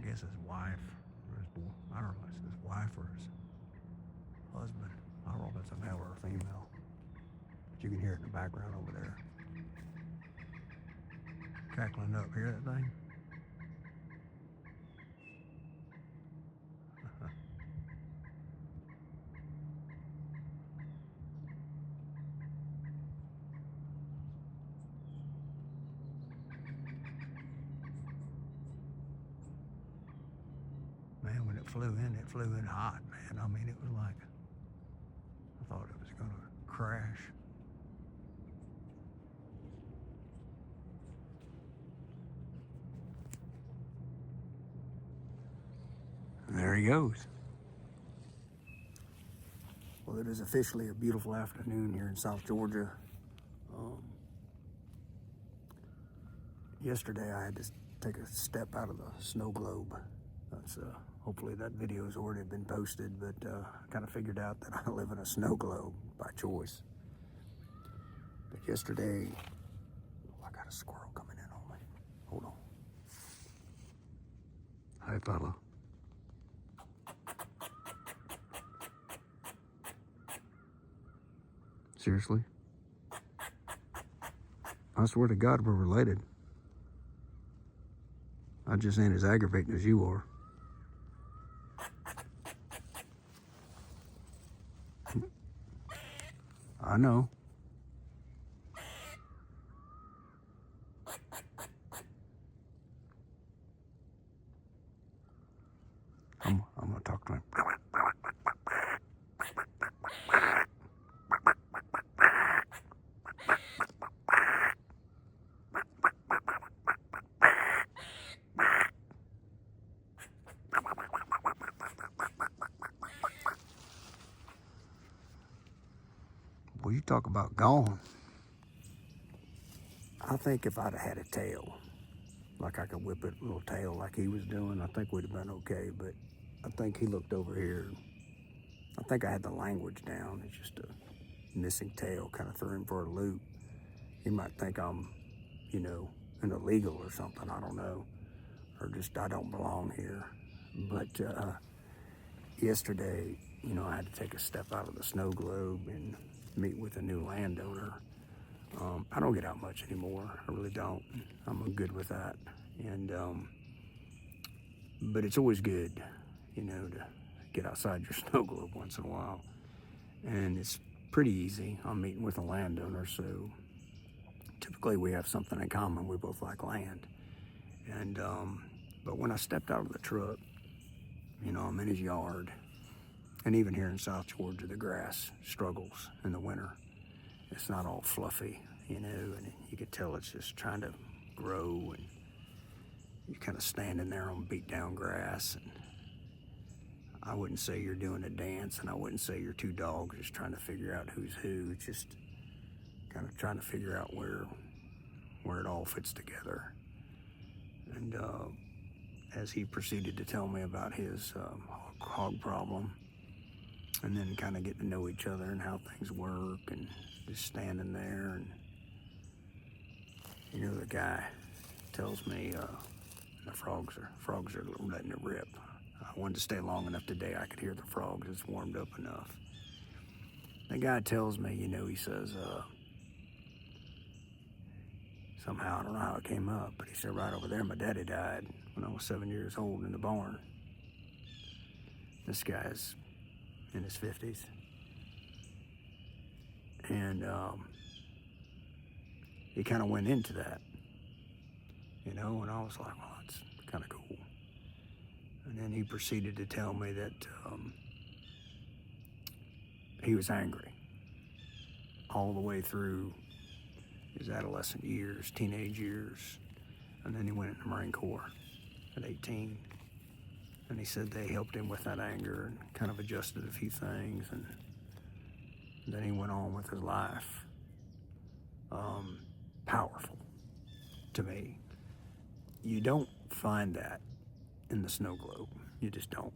guess his wife or his boy. I don't know if it's his wife or his husband. I don't know if it's a male or a female. But you can hear it in the background over there. Cackling up. Hear that thing? Man, when it flew in hot, man. I mean, it was like, I thought it was going to crash. And there he goes. Well, it is officially a beautiful afternoon here in South Georgia. Yesterday I had to take a step out of the snow globe. That's, hopefully that video has already been posted, but I kind of figured out that I live in a snow globe by choice. But yesterday, I got a squirrel coming in on me. Hold on. Hi, fella. Seriously? I swear to God we're related. I just ain't as aggravating as you are. I know. I'm gonna talk to him. Well, you talk about gone. I think if I'd have had a tail, like I could whip it a little tail like he was doing, I think we'd have been okay. But I think he looked over here. I think I had the language down. It's just a missing tail kind of threw him for a loop. He might think I'm, you know, an illegal or something. I don't know. Or just I don't belong here. But yesterday, you know, I had to take a step out of the snow globe and meet with a new landowner. I don't get out much anymore. I really don't. I'm good with that. And but it's always good, you know, to get outside your snow globe once in a while. And it's pretty easy. I'm meeting with a landowner, so typically we have something in common. We both like land. And but when I stepped out of the truck, you know, I'm in his yard. And even here in South Georgia, the grass struggles in the winter. It's not all fluffy, you know, and you could tell it's just trying to grow, and you're kind of standing there on beat down grass. And I wouldn't say you're doing a dance, and I wouldn't say you're two dogs just trying to figure out who's who. It's just kind of trying to figure out where it all fits together. And as he proceeded to tell me about his hog problem, and then kind of get to know each other and how things work, and just standing there, and you know, the guy tells me the frogs are letting it rip. I wanted to stay long enough today. I could hear the frogs. It's warmed up enough. The guy tells me, you know, he says, somehow, I don't know how it came up, but he said, right over there, my daddy died when I was 7 years old in the barn. This guy's in his 50s. And he kind of went into that, you know, and I was like, well, that's kind of cool. And then he proceeded to tell me that he was angry all the way through his adolescent years, teenage years, and then he went in the Marine Corps at 18. And he said they helped him with that anger and kind of adjusted a few things, and then he went on with his life. Powerful to me. You don't find that in the snow globe. You just don't.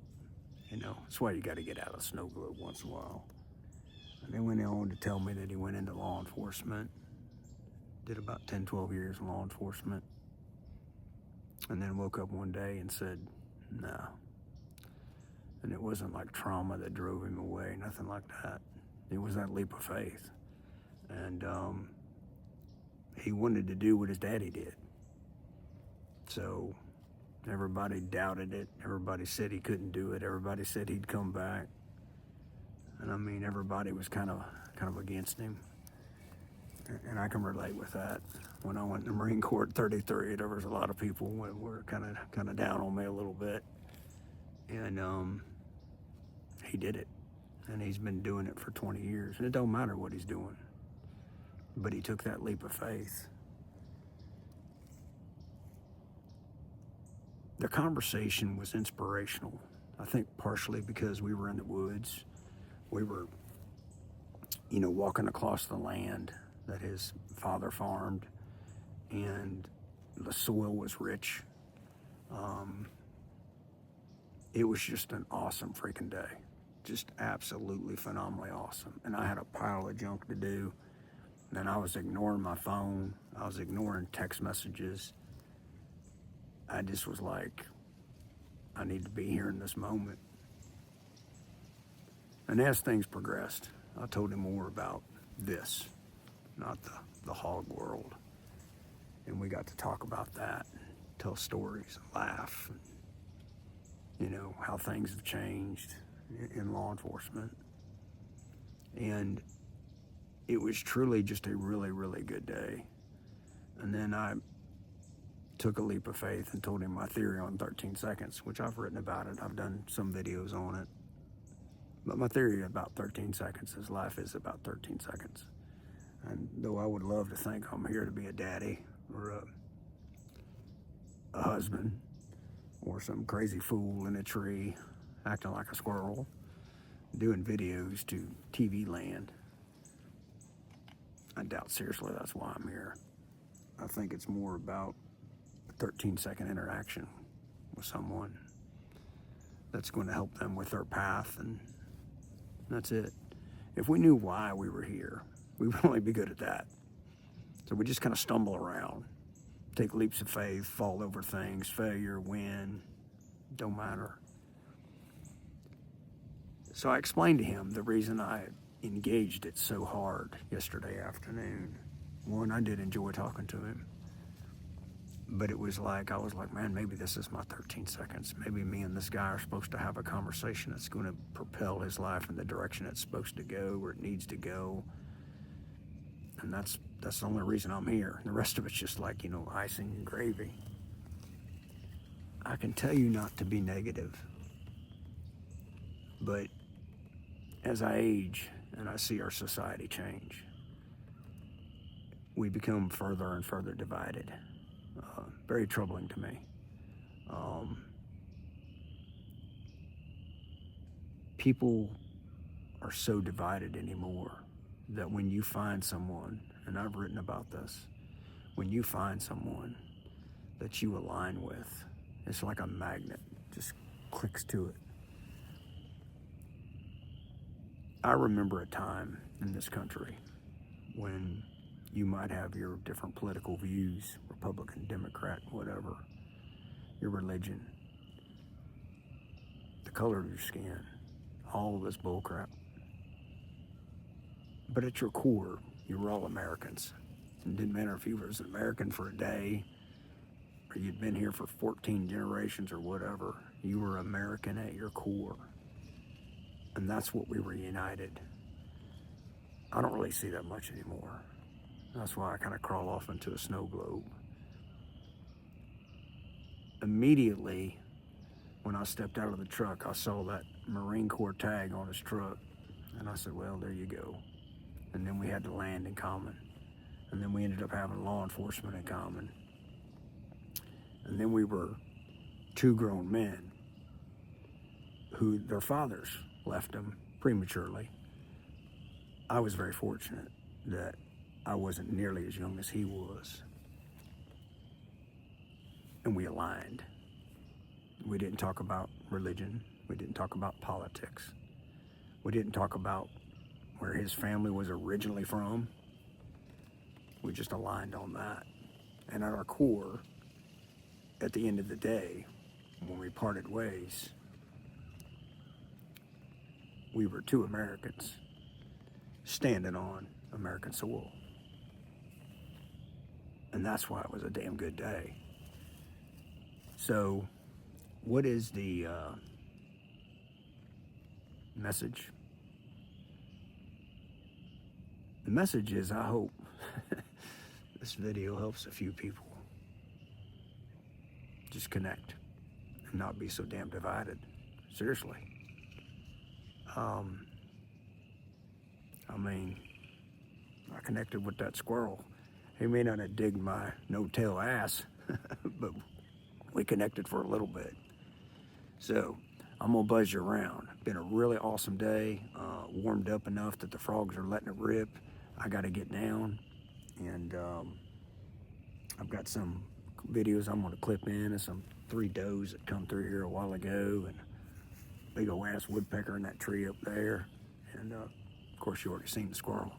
You know, that's why you got to get out of the snow globe once in a while. And they went on to tell me that he went into law enforcement, did about 10, 12 years in law enforcement, and then woke up one day and said, No. And it wasn't like trauma that drove him away, nothing like that. It was that leap of faith. And he wanted to do what his daddy did. So everybody doubted it. Everybody said he couldn't do it. Everybody said he'd come back. And I mean, everybody was kind of against him. And I can relate with that. When I went to the Marine Corps at 33, there was a lot of people who were kind of down on me a little bit. And he did it. And he's been doing it for 20 years. And it don't matter what he's doing. But he took that leap of faith. The conversation was inspirational. I think partially because we were in the woods. We were, walking across the land that his father farmed, and the soil was rich. It was just an awesome freaking day. Just absolutely phenomenally awesome. And I had a pile of junk to do. And I was ignoring my phone. I was ignoring text messages. I just was like, I need to be here in this moment. And as things progressed, I told him more about this, not the hog world. And we got to talk about that, tell stories, laugh, and, how things have changed in law enforcement. And it was truly just a really, really good day. And then I took a leap of faith and told him my theory on 13 seconds, which I've written about it. I've done some videos on it. But my theory about 13 seconds is life is about 13 seconds. And though I would love to think I'm here to be a daddy or a husband or some crazy fool in a tree acting like a squirrel, doing videos to TV land, I doubt seriously that's why I'm here. I think it's more about a 13-second interaction with someone that's going to help them with their path, and that's it. If we knew why we were here, we would only be good at that. So we just kind of stumble around, take leaps of faith, fall over things, failure, win, don't matter. So I explained to him the reason I engaged it so hard yesterday afternoon. One, I did enjoy talking to him. But it was like, I was like, man, maybe this is my 13 seconds. Maybe me and this guy are supposed to have a conversation that's going to propel his life in the direction it's supposed to go, where it needs to go. And that's the only reason I'm here. The rest of it's just like, icing and gravy. I can tell you not to be negative. But as I age and I see our society change, we become further and further divided. Very troubling to me. People are so divided anymore that when you find someone, and I've written about this, when you find someone that you align with, it's like a magnet, just clicks to it. I remember a time in this country when you might have your different political views, Republican, Democrat, whatever, your religion, the color of your skin, all of this bullcrap. But at your core, you were all Americans. It didn't matter if you were an American for a day or you'd been here for 14 generations or whatever. You were American at your core. And that's what we were united. I don't really see that much anymore. That's why I kind of crawl off into a snow globe. Immediately, when I stepped out of the truck, I saw that Marine Corps tag on his truck. And I said, well, there you go. And then we had the land in common. And then we ended up having law enforcement in common. And then we were two grown men who their fathers left them prematurely. I was very fortunate that I wasn't nearly as young as he was. And we aligned. We didn't talk about religion. We didn't talk about politics. We didn't talk about where his family was originally from. We just aligned on that. And at our core, at the end of the day, when we parted ways, we were two Americans standing on American soil. And that's why it was a damn good day. So, what is the message? The message is, I hope this video helps a few people just connect and not be so damn divided. Seriously. I mean, I connected with that squirrel. He may not have digged my no-tail ass, but we connected for a little bit. So I'm gonna buzz you around. Been a really awesome day. Warmed up enough that the frogs are letting it rip. I gotta get down, and I've got some videos I'm gonna clip in of some 3 does that come through here a while ago, and big old ass woodpecker in that tree up there, and of course you already seen the squirrel.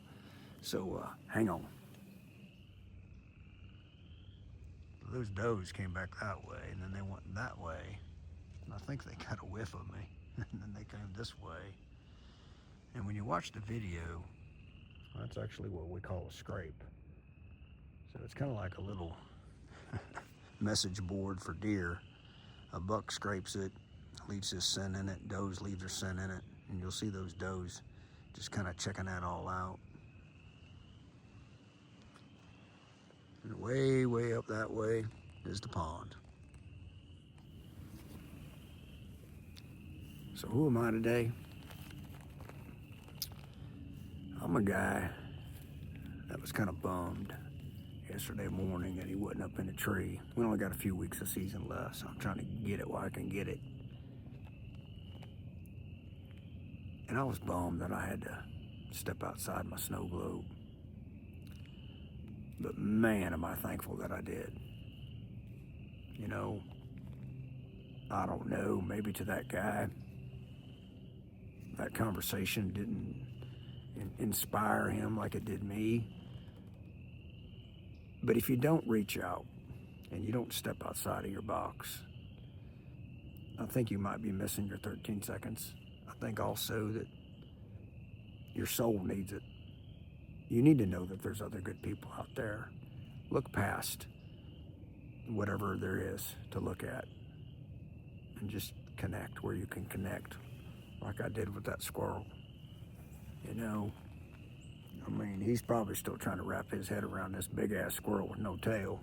So hang on. Those does came back that way, and then they went that way, and I think they got a whiff of me, and then they came this way. And when you watch the video, that's actually what we call a scrape. So it's kind of like a little message board for deer. A buck scrapes it, leaves his scent in it, does leave their scent in it, and you'll see those does just kind of checking that all out. And way, way up that way is the pond. So who am I today? I'm a guy that was kind of bummed yesterday morning that he wasn't up in the tree. We only got a few weeks of season left, so I'm trying to get it while I can get it. And I was bummed that I had to step outside my snow globe. But man, am I thankful that I did. You know, I don't know, maybe to that guy, that conversation didn't inspire him like it did me. But if you don't reach out and you don't step outside of your box, I think you might be missing your 13 seconds. I think also that your soul needs it. You need to know that there's other good people out there. Look past whatever there is to look at and just connect where you can connect, like I did with that squirrel. You know, I mean, he's probably still trying to wrap his head around this big ass squirrel with no tail,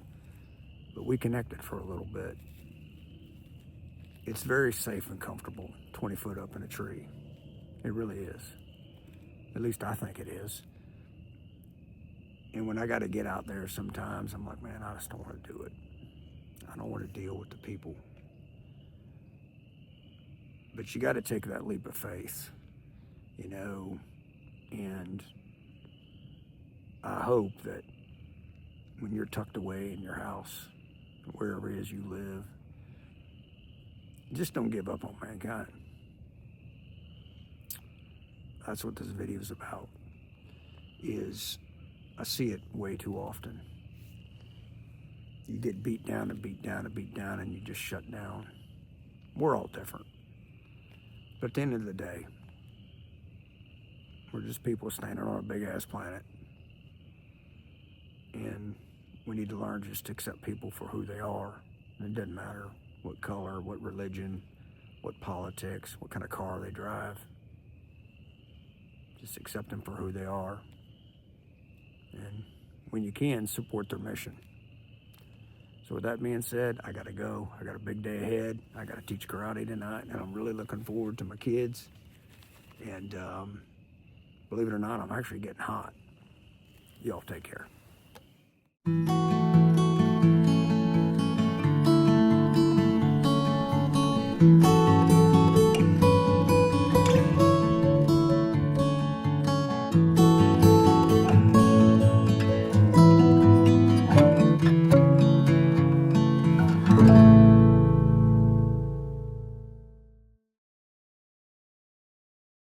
but we connected for a little bit. It's very safe and comfortable 20 foot up in a tree. It really is. At least I think it is. And when I got to get out there sometimes, I'm like, man, I just don't want to do it. I don't want to deal with the people. But you got to take that leap of faith, you know, and I hope that when you're tucked away in your house, wherever it is you live, just don't give up on mankind. That's what this video is about, is I see it way too often. You get beat down and beat down and beat down, and you just shut down. We're all different. But at the end of the day, we're just people standing on a big ass planet. And we need to learn just to accept people for who they are. And it doesn't matter what color, what religion, what politics, what kind of car they drive. Just accept them for who they are. And when you can, support their mission. So with that being said, I gotta go. I got a big day ahead. I gotta teach karate tonight, and I'm really looking forward to my kids. And believe it or not, I'm actually getting hot. Y'all take care.